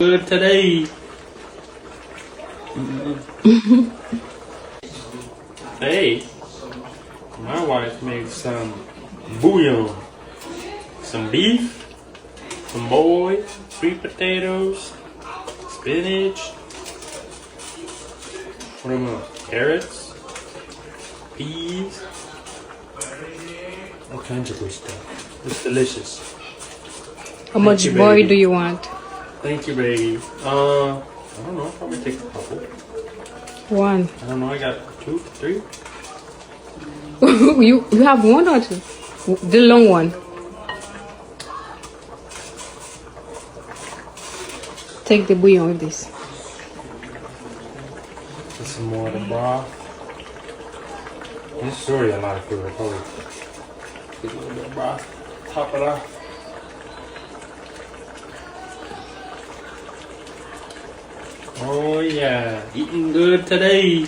Good today. Hey, my wife made some bouillon, some beef, some boy, sweet potatoes, spinach, what am I? Carrots, peas, all kinds of good stuff. It's delicious. How much you, boy baby. do you want? Thank you, baby. I don't know. I'll probably take a couple. One. I don't know. I got 2, 3. you have one or two? The long one. Take the bouillon with this. Get some more of the broth. This is already a lot of food. I'll probably get a little bit of broth. Top it off. Oh yeah, eating good today.